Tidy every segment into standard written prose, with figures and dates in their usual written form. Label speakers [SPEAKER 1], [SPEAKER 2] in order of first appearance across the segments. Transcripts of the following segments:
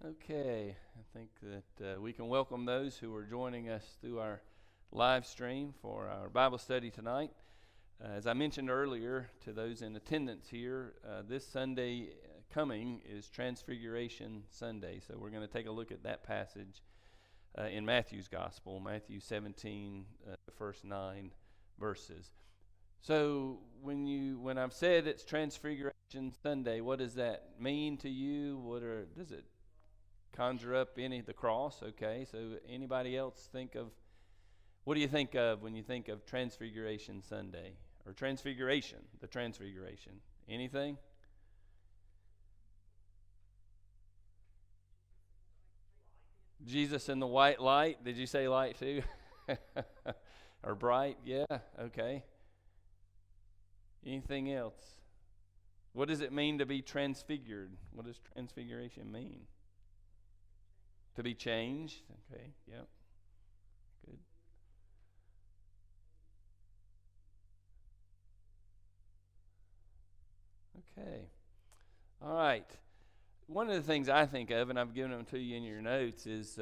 [SPEAKER 1] Okay, I think that we can welcome those who are joining us through our live stream for our Bible study tonight. As I mentioned earlier to those in attendance here, this Sunday coming is Transfiguration Sunday, so we're going to take a look at that passage in Matthew's Gospel, Matthew 17, the first 9 verses. So when I've said it's Transfiguration Sunday, what does that mean to you? Does it conjure up the cross? Okay, so anybody else what do you think of when you think of Transfiguration Sunday or the Transfiguration? Anything? Jesus in the white light. Did you say light too? Or bright? Yeah. Okay. Anything else? What does it mean to be transfigured? What does transfiguration mean? To be changed. Okay. Yep. Good. Okay. All right. One of the things I think of, and I've given them to you in your notes, is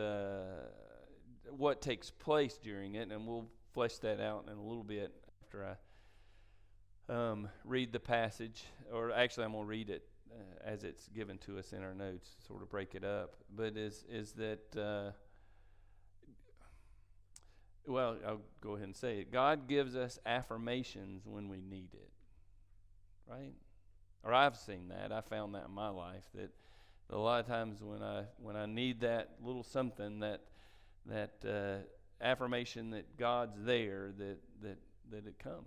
[SPEAKER 1] what takes place during it, and we'll flesh that out in a little bit after I read the passage. Or actually, I'm going to read it as it's given to us in our notes, sort of break it up. But is that, well, I'll go ahead and say it. God gives us affirmations when we need it, right? Or I've seen that. I found that in my life, that a lot of times when I need that little something, that affirmation that God's there, that it comes.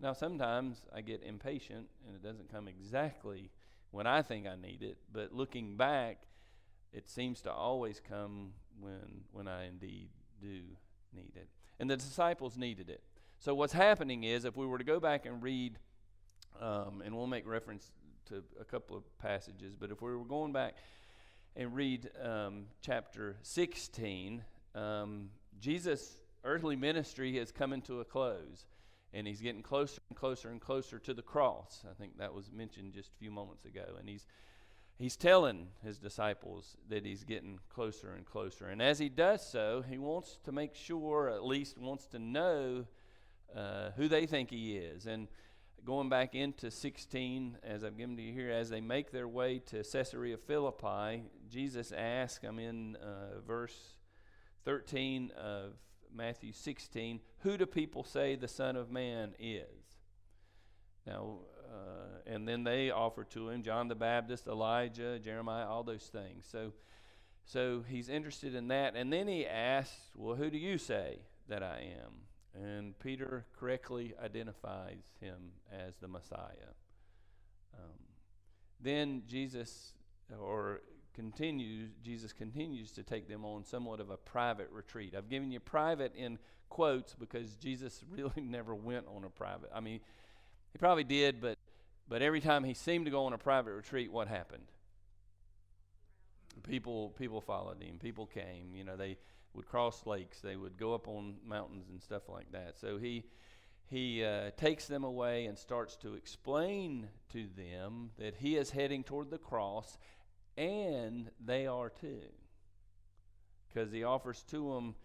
[SPEAKER 1] Now sometimes I get impatient and it doesn't come exactly when I think I need it, but looking back, it seems to always come when I indeed do need it. And the disciples needed it. So what's happening is, if we were to go back and read, and we'll make reference to a couple of passages, but if we were going back and read chapter 16, Jesus' earthly ministry has come into a close, and he's getting closer and closer and closer to the cross. I think that was mentioned just a few moments ago, and he's telling his disciples that he's getting closer and closer, and as he does so, he wants to make sure, at least wants to know who they think he is. And going back into 16, as I've given to you here, as they make their way to Caesarea Philippi, Jesus asks them in verse 13 of Matthew 16, "Who do people say the Son of Man is?" Now, and then they offer to him John the Baptist, Elijah, Jeremiah, all those things. So he's interested in that. And then he asks, "Well, who do you say that I am?" And Peter correctly identifies him as the Messiah. Then Jesus continues to take them on somewhat of a private retreat. I've given you private in quotes because Jesus really never went on a private. I mean, he probably did, but every time he seemed to go on a private retreat, what happened? People followed him. People came. They would cross lakes. They would go up on mountains and stuff like that. So he takes them away and starts to explain to them that he is heading toward the cross, and they are too. Because he offers to them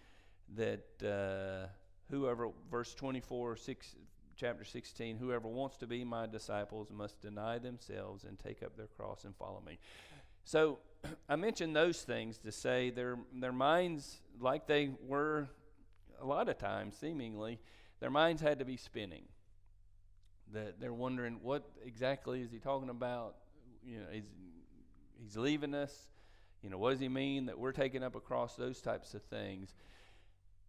[SPEAKER 1] that whoever, verse 24, chapter 16, "Whoever wants to be my disciples must deny themselves and take up their cross and follow me." So I mentioned those things to say their minds, like they were a lot of times seemingly, their minds had to be spinning. That they're wondering, what exactly is he talking about? He's leaving us. What does he mean that we're taking up a cross? Those types of things.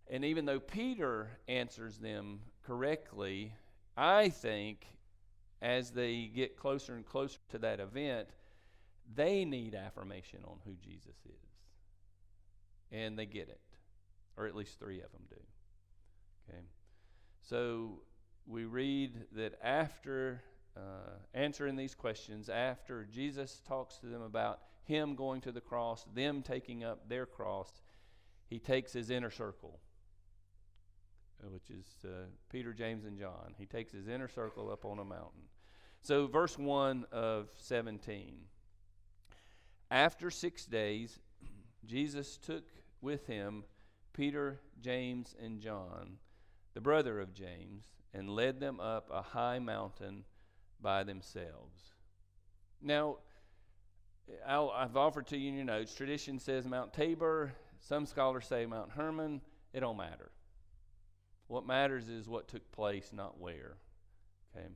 [SPEAKER 1] And even though Peter answers them correctly, I think as they get closer and closer to that event, they need affirmation on who Jesus is. And they get it. Or at least three of them do. Okay. So we read that after answering these questions, after Jesus talks to them about him going to the cross, them taking up their cross, he takes his inner circle, which is Peter, James, and John. He takes his inner circle up on a mountain. So verse 1 of 17. After 6 days, Jesus took with him Peter, James, and John, the brother of James, and led them up a high mountain by themselves. Now, I've offered to you in your notes, tradition says Mount Tabor. Some scholars say Mount Hermon. It don't matter. What matters is what took place, not where. Okay.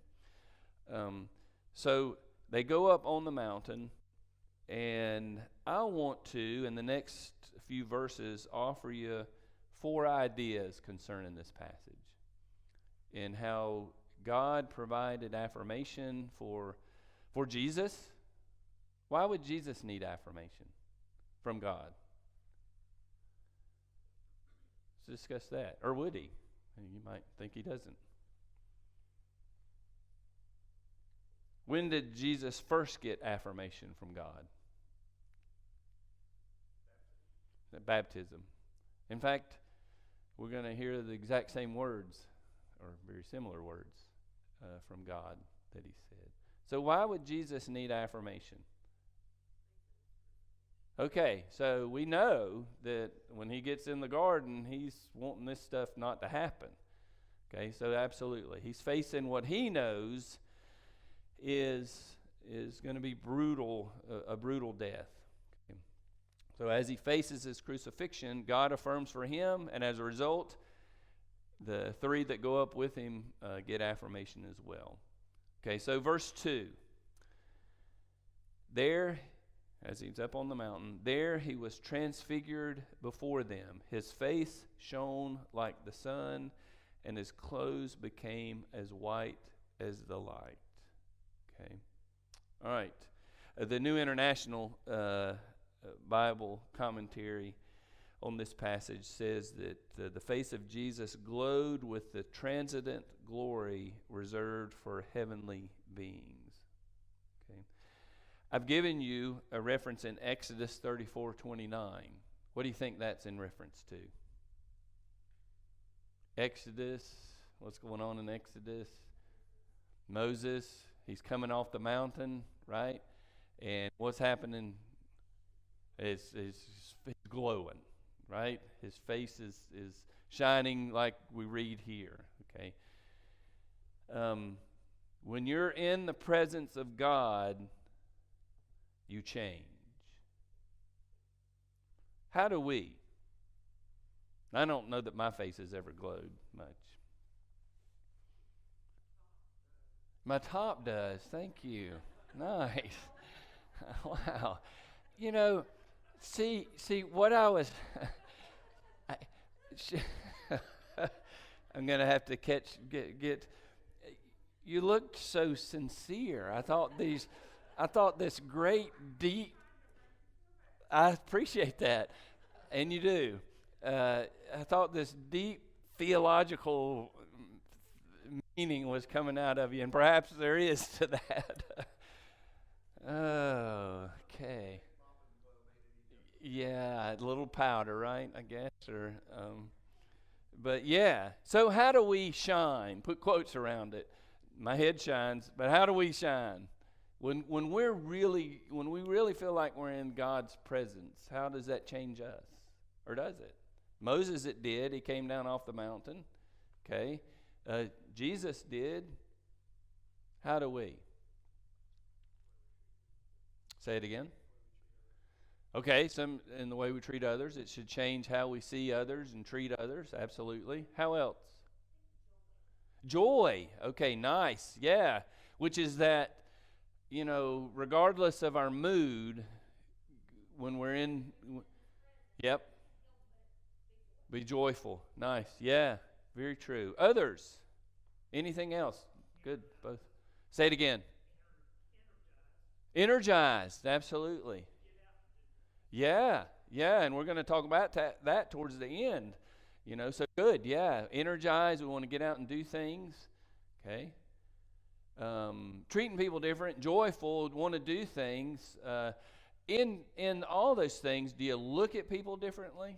[SPEAKER 1] So they go up on the mountain, and I want to, in the next few verses, offer you 4 ideas concerning this passage and how God provided affirmation for Jesus. Why would Jesus need affirmation from God? Let's discuss that. Or would he? You might think he doesn't. When did Jesus first get affirmation from God? Baptism. In fact, we're going to hear the exact same words, or very similar words, from God that he said. So why would Jesus need affirmation? Okay, so we know that when he gets in the garden, he's wanting this stuff not to happen. Okay, so absolutely. He's facing what he knows is going to be brutal, a brutal death. Okay. So as he faces his crucifixion, God affirms for him, and as a result, the 3 that go up with him get affirmation as well. Okay, so verse 2. There, as he's up on the mountain, there he was transfigured before them. His face shone like the sun, and his clothes became as white as the light. Okay. All right. The New International Bible commentary on this passage says that the face of Jesus glowed with the transcendent glory reserved for heavenly beings. Okay. I've given you a reference in Exodus 34:29. What do you think that's in reference to? Exodus. What's going on in Exodus? Moses. He's coming off the mountain, right? And what's happening is he's glowing, right? His face is shining like we read here, okay? When you're in the presence of God, you change. How do we? I don't know that my face has ever glowed much. My top does. Thank you. Nice. Wow. You know, see what I was I'm going to have to get you looked so sincere. I thought this great deep, I appreciate that. And you do. I thought this deep theological meaning was coming out of you, and perhaps there is to that. Oh, okay. Yeah, a little powder, right? I guess, or but yeah. So how do we shine? Put quotes around it. My head shines, but how do we shine? When we really feel like we're in God's presence, how does that change us? Or does it? Moses, it did. He came down off the mountain. Okay. Jesus did. How do we? Say it again. Okay, in the way we treat others, it should change how we see others and treat others. Absolutely. How else? Joy. Okay, nice. Yeah. Which is that, regardless of our mood, when we're in, yep. Be joyful. Nice. Yeah. Very true. Others. Anything else? Good. Both. Say it again. Energized. Absolutely. Yeah. Yeah. And we're going to talk about that towards the end. So good. Yeah. Energized. We want to get out and do things. Okay. Treating people different. Joyful. Want to do things. In all those things, do you look at people differently?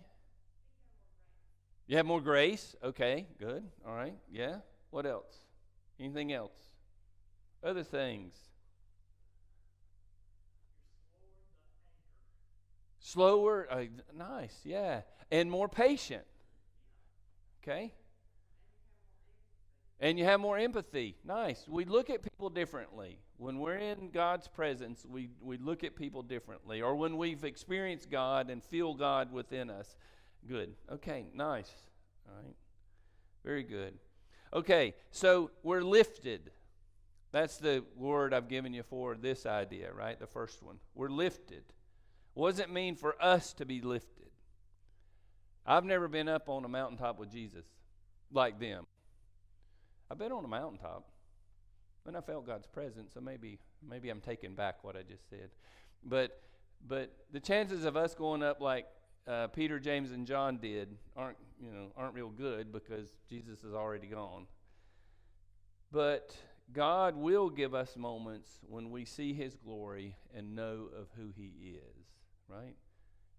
[SPEAKER 1] You have more grace? Okay, good. All right, yeah. What else? Anything else? Other things? Slower, nice, yeah. And more patient, okay? And you have more empathy. Nice. We look at people differently. When we're in God's presence, we look at people differently. Or when we've experienced God and feel God within us. Good. Okay, nice. All right. Very good. Okay, so we're lifted. That's the word I've given you for this idea, right? The first one. We're lifted. What does it mean for us to be lifted? I've never been up on a mountaintop with Jesus like them. I've been on a mountaintop, and I felt God's presence, so maybe I'm taking back what I just said. But the chances of us going up like Peter, James, and John did aren't real good because Jesus is already gone. But God will give us moments when we see His glory and know of who He is, right?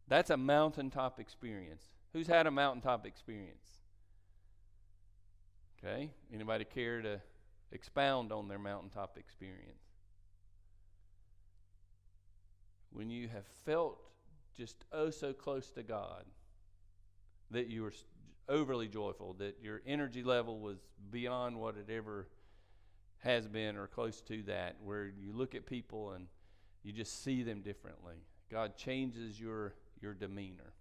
[SPEAKER 1] That's a mountaintop experience. Who's had a mountaintop experience? Okay, anybody care to expound on their mountaintop experience? When you have felt just so close to God that you were overly joyful, that your energy level was beyond what it ever has been or close to that, where you look at people and you just see them differently. God changes your demeanor.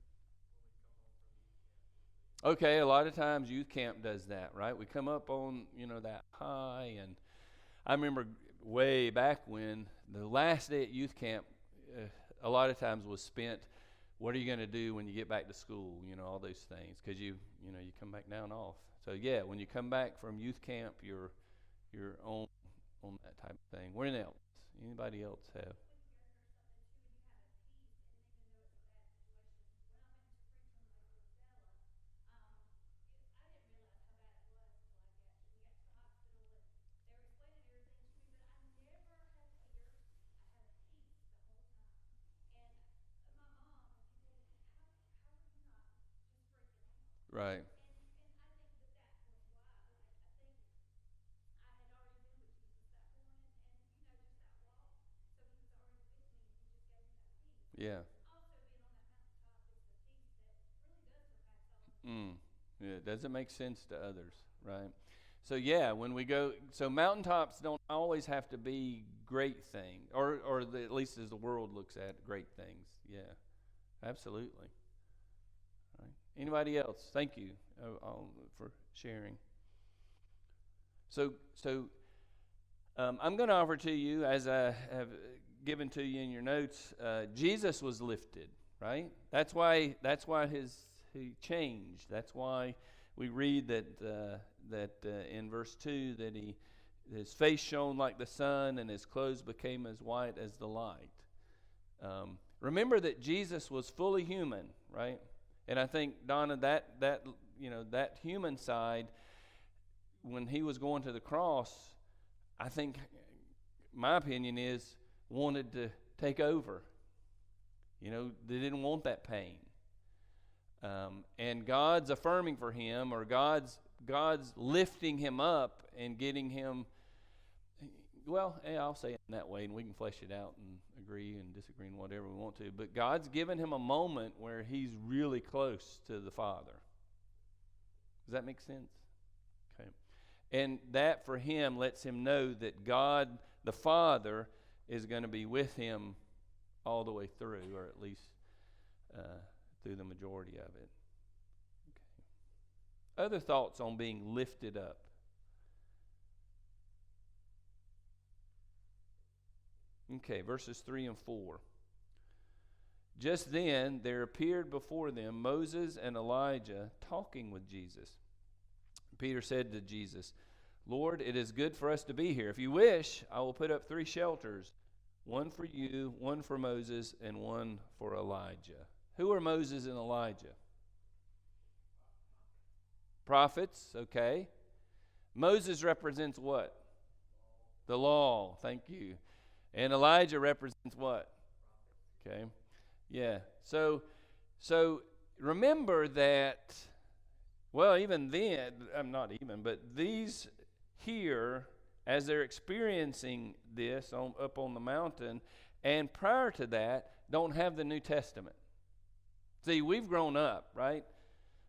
[SPEAKER 1] Okay, a lot of times youth camp does that, right? We come up on, that high, and I remember way back when the last day at youth camp, a lot of times was spent, what are you going to do when you get back to school? All those things, because you come back down off. So yeah, when you come back from youth camp, you're on that type of thing. What else? Anybody else have? Right. Yeah. Mm. Yeah. Does it make sense to others? Right. So yeah, when we go, so mountaintops don't always have to be great things, or at least as the world looks at great things. Yeah. Absolutely. Right. Anybody else? Thank you for sharing. So I'm going to offer to you, as I have given to you in your notes, Jesus was lifted, right? That's why he changed. That's why we read that in verse 2 that his face shone like the sun and his clothes became as white as the light. Remember that Jesus was fully human, right? And I think, Donna, that human side, when he was going to the cross, I think, my opinion is, wanted to take over. They didn't want that pain. And God's affirming for him, or God's lifting him up and getting him, well, I'll say it in that way, and we can flesh it out and agree and disagree and whatever we want to. But God's given him a moment where he's really close to the Father. Does that make sense? Okay. And that for him lets him know that God, the Father, is going to be with him all the way through, or at least through the majority of it. Okay. Other thoughts on being lifted up? Okay, verses 3 and 4. Just then there appeared before them Moses and Elijah talking with Jesus. Peter said to Jesus, "Lord, it is good for us to be here. If you wish, I will put up 3 shelters, one for you, one for Moses, and one for Elijah." Who are Moses and Elijah? Prophets, okay. Moses represents what? The law, thank you. And Elijah represents what? Okay. Yeah. So remember that, well, even then, not even, but these here, as they're experiencing this up on the mountain, and prior to that, don't have the New Testament. See, we've grown up, right?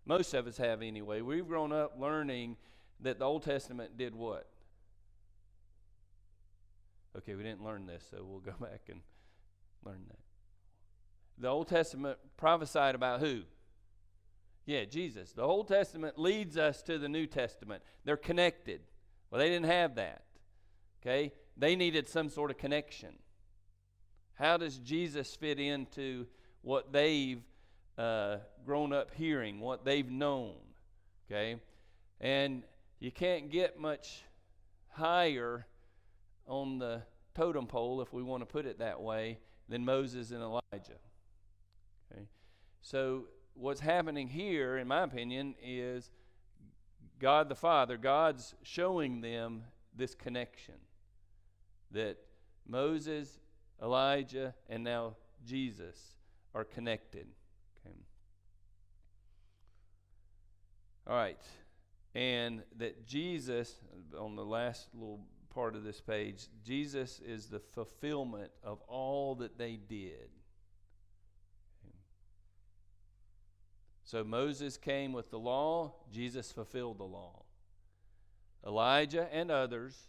[SPEAKER 1] Most of us have anyway. We've grown up learning that the Old Testament did what? Okay, we didn't learn this, so we'll go back and learn that. The Old Testament prophesied about who? Yeah, Jesus. The Old Testament leads us to the New Testament. They're connected. Well, they didn't have that. Okay? They needed some sort of connection. How does Jesus fit into what they've grown up hearing, what they've known? Okay? And you can't get much higher on the totem pole, if we want to put it that way, than Moses and Elijah. Okay? So what's happening here, in my opinion, is God the Father, God's showing them this connection that Moses, Elijah, and now Jesus are connected. Okay. All right. And that Jesus, on the last little part of this page, Jesus is the fulfillment of all that they did. So Moses came with the law, Jesus fulfilled the law. Elijah and others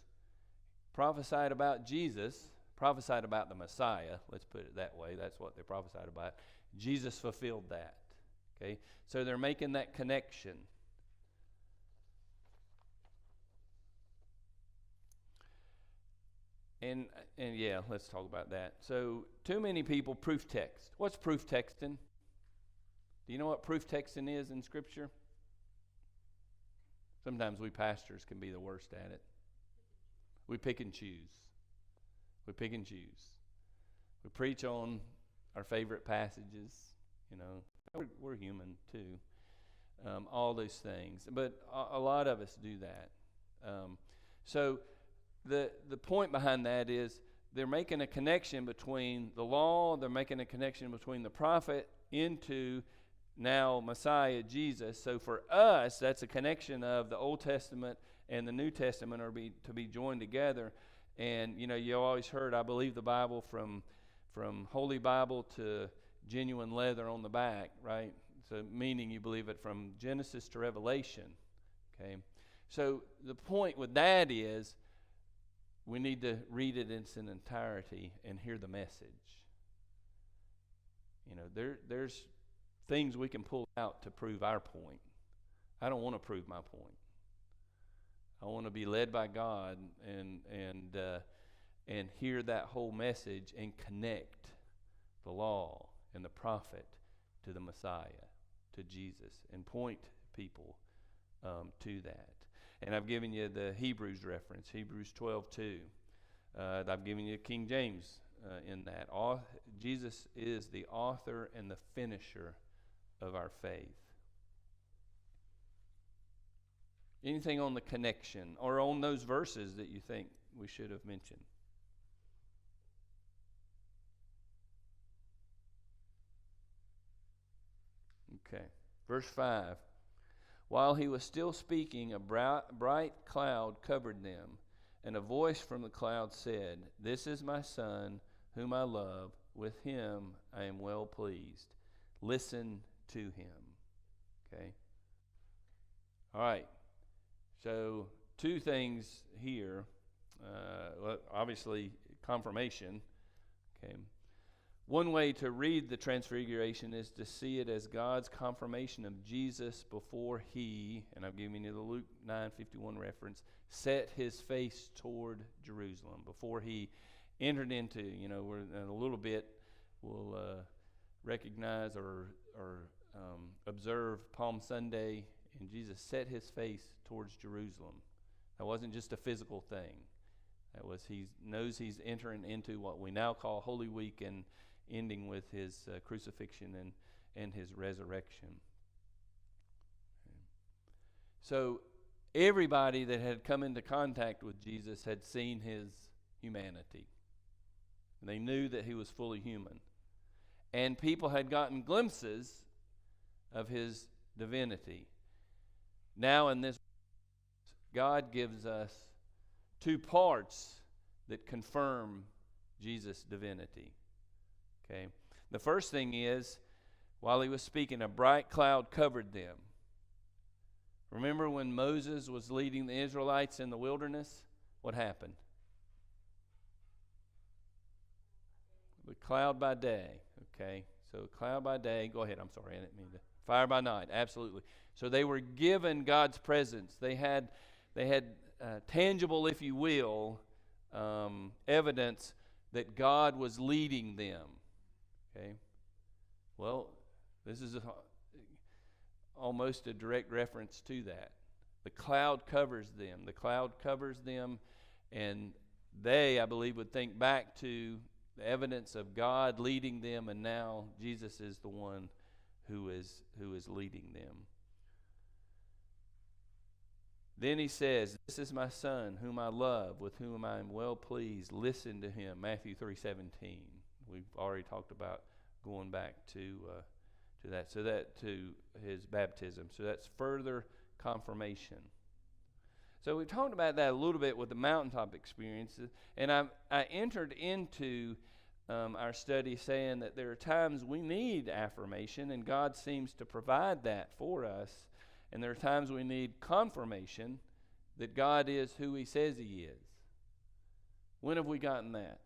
[SPEAKER 1] prophesied about Jesus, prophesied about the Messiah, let's put it that way, that's what they prophesied about. Jesus fulfilled that. Okay? So they're making that connection. And yeah, let's talk about that. So too many people proof text. What's proof texting? Do you know what proof texting is in Scripture? Sometimes we pastors can be the worst at it. We pick and choose. We pick and choose. We preach on our favorite passages. You know, we're human too. All those things, but a lot of us do that. So the point behind that is they're making a connection between the law. They're making a connection between the prophet into now Messiah, Jesus. So for us, that's a connection of the Old Testament and the New Testament are to be joined together. And, you know, you always heard, I believe the Bible from Holy Bible to genuine leather on the back, right? So meaning you believe it from Genesis to Revelation, okay? So the point with that is we need to read it in its entirety and hear the message. You know, there's things we can pull out to prove our point. I don't want to prove my point. I want to be led by God and hear that whole message and connect the law and the prophet to the Messiah, to Jesus, and point people to that. And I've given you the Hebrews reference, Hebrews 12:2. I've given you King James in that. Jesus is the author and the finisher of our faith. Anything on the connection or on those verses that you think we should have mentioned? Okay. Verse 5. While he was still speaking, a bright cloud covered them, and a voice from the cloud said, "This is my Son, whom I love. With him I am well pleased. Listen to him." Okay? All right. So, two things here. Obviously, confirmation. Okay. One way to read the Transfiguration is to see it as God's confirmation of Jesus before he, and I'm giving you the Luke 9:51 reference, set his face toward Jerusalem. Before he entered into, we're in a little bit, we'll recognize or observe Palm Sunday, and Jesus set his face towards Jerusalem. That wasn't just a physical thing. That was, he knows he's entering into what we now call Holy Week and ending with his crucifixion and his resurrection. So everybody that had come into contact with Jesus had seen his humanity. They knew that he was fully human. And people had gotten glimpses of his divinity. Now in this, God gives us two parts that confirm Jesus' divinity. Okay. The first thing is While he was speaking, a bright cloud covered them. Remember when Moses was leading the Israelites in the wilderness? What happened? The cloud by day. Okay, so cloud by day. Go ahead, I'm sorry, I didn't mean to. Fire by night, absolutely. So they were given God's presence. They had tangible, if you will, evidence that God was leading them. Okay, well, this is almost a direct reference to that. The cloud covers them. The cloud covers them, and they, I believe, would think back to the evidence of God leading them, and now Jesus is the one who is leading them. Then he says, "This is my son, whom I love, with whom I am well pleased. Listen to him." Matthew 3:17. We've already talked about going back to that. So that to his baptism. So that's further confirmation. So we talked about that a little bit with the mountaintop experiences, and I entered into our study saying that there are times we need affirmation, and God seems to provide that for us. And there are times we need confirmation that God is who he says he is. When have we gotten that?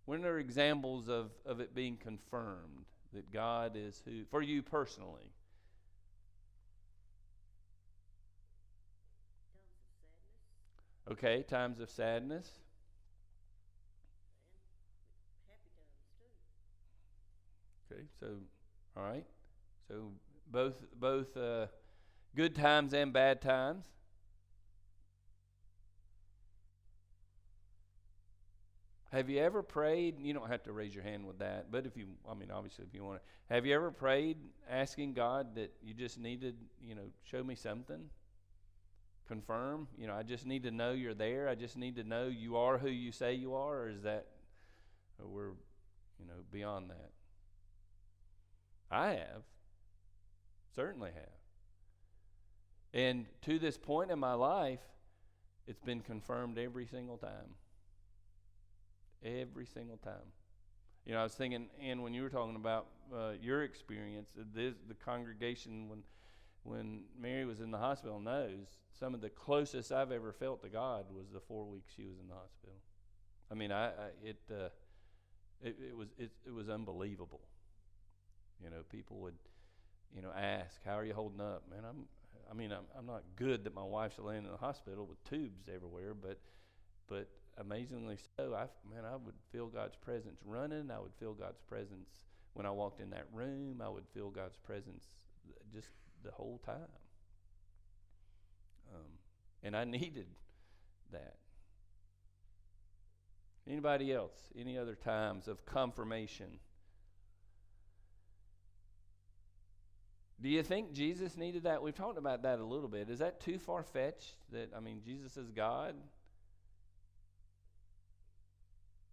[SPEAKER 1] When are examples of it being confirmed that God is who, for you personally? Okay, times of sadness. Okay, so, all right. So both good times and bad times. Have you ever prayed? You don't have to raise your hand with that, but obviously if you want to. Have you ever prayed asking God that you just needed, show me something? Confirm? I just need to know you're there. I just need to know you are who you say you are, or is that, or we're, beyond that? I have. Certainly have. And to this point in my life, it's been confirmed every single time. Every single time. I was thinking, Ann, when you were talking about your experience, the congregation when Mary was in the hospital knows some of the closest I've ever felt to God was the 4 weeks she was in the hospital. I mean, it was unbelievable. People would, ask, "How are you holding up?" Man, I'm not good that my wife's laying in the hospital with tubes everywhere, but amazingly so, I would feel God's presence running. I would feel God's presence when I walked in that room. I would feel God's presence just the whole time. And I needed that. Anybody else? Any other times of confirmation? Do you think Jesus needed that? We've talked about that a little bit. Is that too far-fetched? Jesus is God?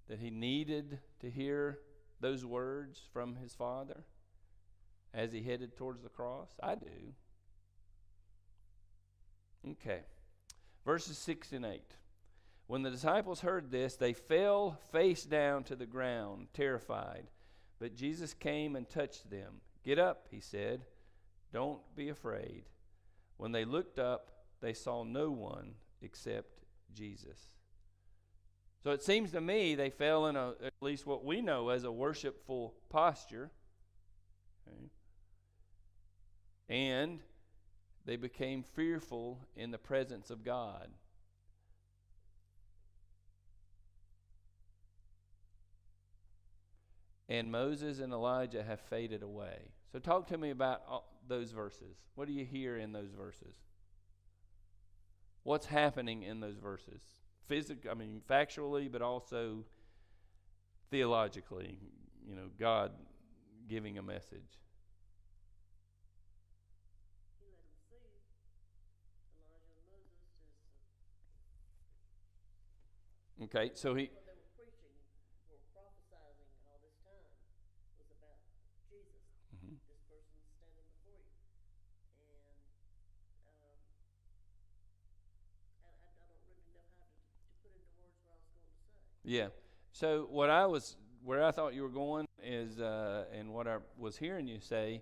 [SPEAKER 1] That he needed to hear those words from his Father as he headed towards the cross? I do. Okay. Verses 6 and 8. When the disciples heard this, they fell face down to the ground, terrified. But Jesus came and touched them. "Get up," he said. "Don't be afraid." When they looked up, they saw no one except Jesus. So it seems to me they fell in at least what we know as a worshipful posture. Okay. And they became fearful in the presence of God. And Moses and Elijah have faded away. So talk to me about those verses. What do you hear in those verses? What's happening in those verses? Factually, but also theologically, God giving a message.
[SPEAKER 2] He let them see Elijah and Moses as
[SPEAKER 1] Okay, so he.
[SPEAKER 2] what they were preaching or prophesizing all this time was about Jesus.
[SPEAKER 1] Mm-hmm.
[SPEAKER 2] This person standing before you, and I don't really know how to put into words what I was going to say.
[SPEAKER 1] Yeah. So what I was where I thought you were going is, and what I was hearing you say,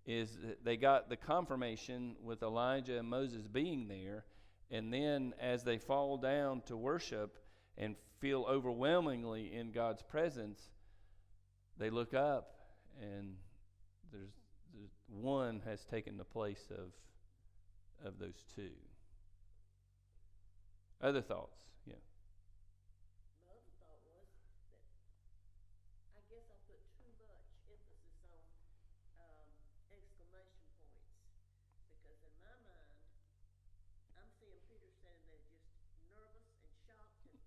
[SPEAKER 1] is that they got the confirmation with Elijah and Moses being there, and then as they fall down to worship and feel overwhelmingly in God's presence, they look up, and there's one has taken the place of those two. Other thoughts? Yeah.
[SPEAKER 2] My other thought was that I guess I put too much emphasis on exclamation points, because in my mind, I'm seeing Peter standing there just nervous and shocked, and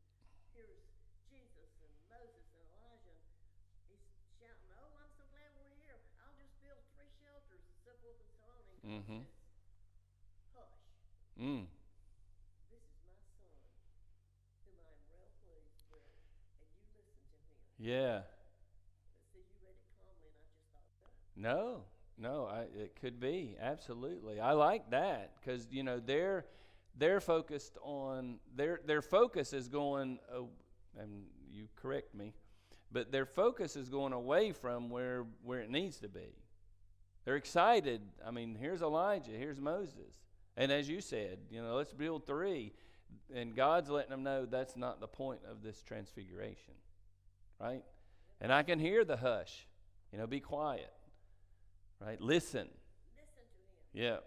[SPEAKER 2] here's Jesus and Moses and Elijah. He's shouting, "Oh, I'm so glad we're here. I'll just build 3 shelters," and so forth and so on. And God
[SPEAKER 1] Mm-hmm.
[SPEAKER 2] says, "Hush.
[SPEAKER 1] Mm.
[SPEAKER 2] This is my son, whom I am well pleased with, and you listen to him."
[SPEAKER 1] Yeah.
[SPEAKER 2] But see, you read it calmly, and I just thought,
[SPEAKER 1] No, it could be, absolutely. I like that, because they're focused on their focus is going, and you correct me, but their focus is going away from where it needs to be. They're excited. I mean, here's Elijah, here's Moses, and as you said, let's build 3, and God's letting them know that's not the point of this transfiguration, right? And I can hear the hush, be quiet. Right? Listen.
[SPEAKER 2] listen to him.
[SPEAKER 1] Yeah.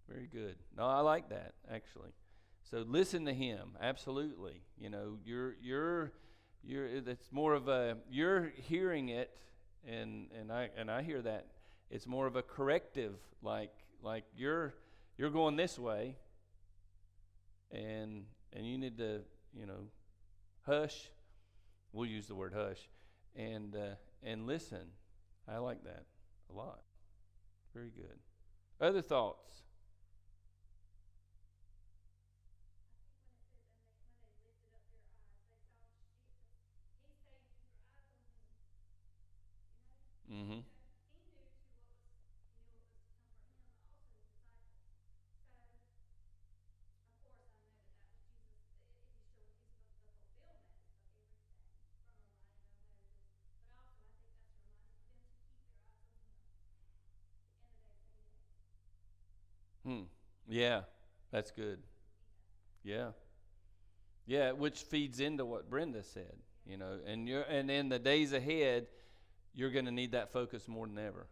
[SPEAKER 1] Very good. No, I like that, actually. So listen to him. Absolutely. It's more of a, you're hearing it, and I hear that. It's more of a corrective, like you're going this way, and you need to, hush. We'll use the word hush, and listen. I like that a lot. Very good. Other thoughts? Mm-hmm. Yeah, that's good. Yeah. Yeah, which feeds into what Brenda said, and in the days ahead, you're going to need that focus more than ever.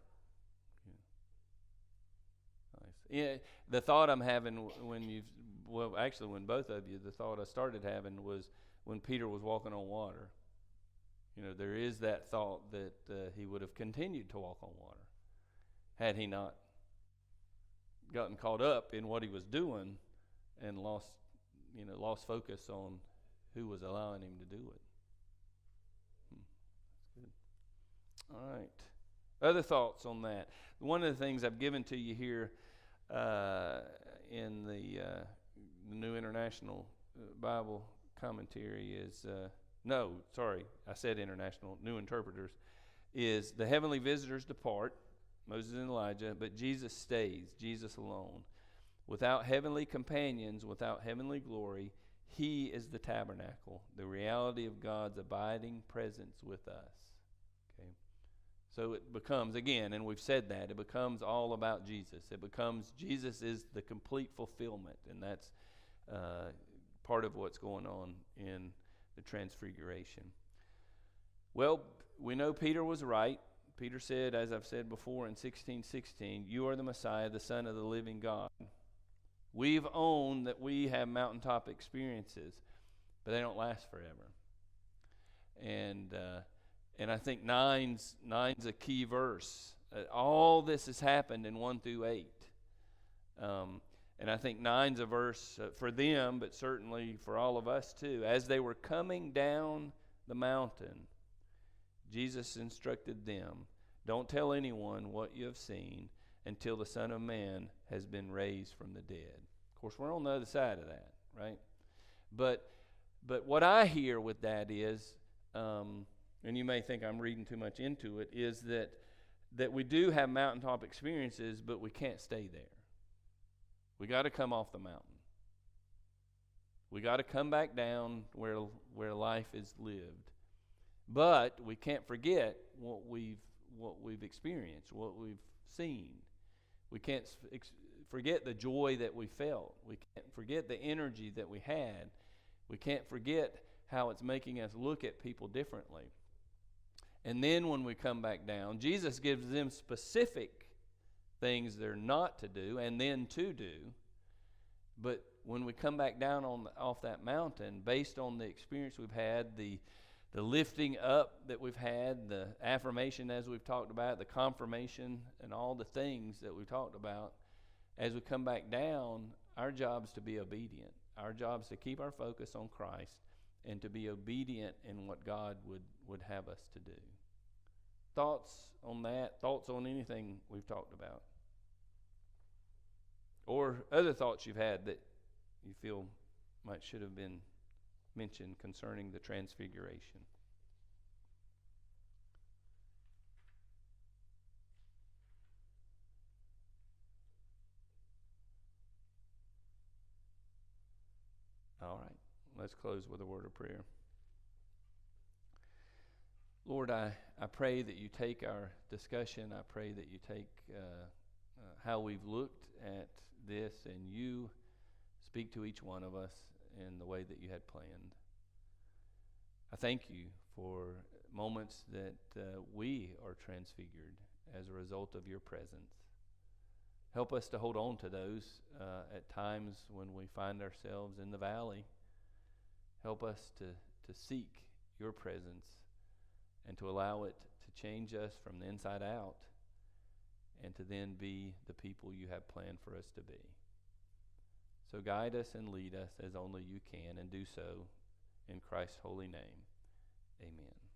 [SPEAKER 1] Yeah. Nice. Yeah, the thought I'm having when both of you, the thought I started having was when Peter was walking on water. There is that thought that he would have continued to walk on water had he not gotten caught up in what he was doing and lost focus on who was allowing him to do it. That's good. All right. Other thoughts on that? One of the things I've given to you here in the New International Bible Commentary is, I said International, New Interpreters, is the heavenly visitors depart, Moses and Elijah, but Jesus stays, Jesus alone. Without heavenly companions, without heavenly glory, he is the tabernacle, the reality of God's abiding presence with us. Okay, so it becomes, again, and we've said that, it becomes all about Jesus. It becomes Jesus is the complete fulfillment, and that's part of what's going on in the Transfiguration. Well, we know Peter was right. Peter said, as I've said before in 16:16, "You are the Messiah, the Son of the living God." We've owned that we have mountaintop experiences, but they don't last forever. And I think nine's a key verse. All this has happened in 1 through 8. And I think 9's a verse for them, but certainly for all of us too. As they were coming down the mountain, Jesus instructed them, "Don't tell anyone what you have seen until the Son of Man has been raised from the dead." Of course, we're on the other side of that, right? But what I hear with that is, and you may think I'm reading too much into it, is that we do have mountaintop experiences, but we can't stay there. We got to come off the mountain. We got to come back down where life is lived. But we can't forget what we've experienced, what we've seen. We can't forget the joy that we felt. We can't forget the energy that we had. We can't forget how it's making us look at people differently. And then when we come back down, Jesus gives them specific things they're not to do and then to do. But when we come back down off that mountain, based on the experience we've had, the lifting up that we've had, the affirmation as we've talked about, the confirmation, and all the things that we've talked about, as we come back down, our job is to be obedient. Our job is to keep our focus on Christ and to be obedient in what God would have us to do. Thoughts on that? Thoughts on anything we've talked about? Or other thoughts you've had that you feel should have been mentioned concerning the transfiguration? All right, let's close with a word of prayer. Lord, I pray that you take our discussion. I pray that you take how we've looked at this and you speak to each one of us in the way that you had planned. I thank you for moments that we are transfigured as a result of your presence. Help us to hold on to those at times when we find ourselves in the valley. Help us to seek your presence and to allow it to change us from the inside out and to then be the people you have planned for us to be. So guide us and lead us as only you can, and do so in Christ's holy name. Amen.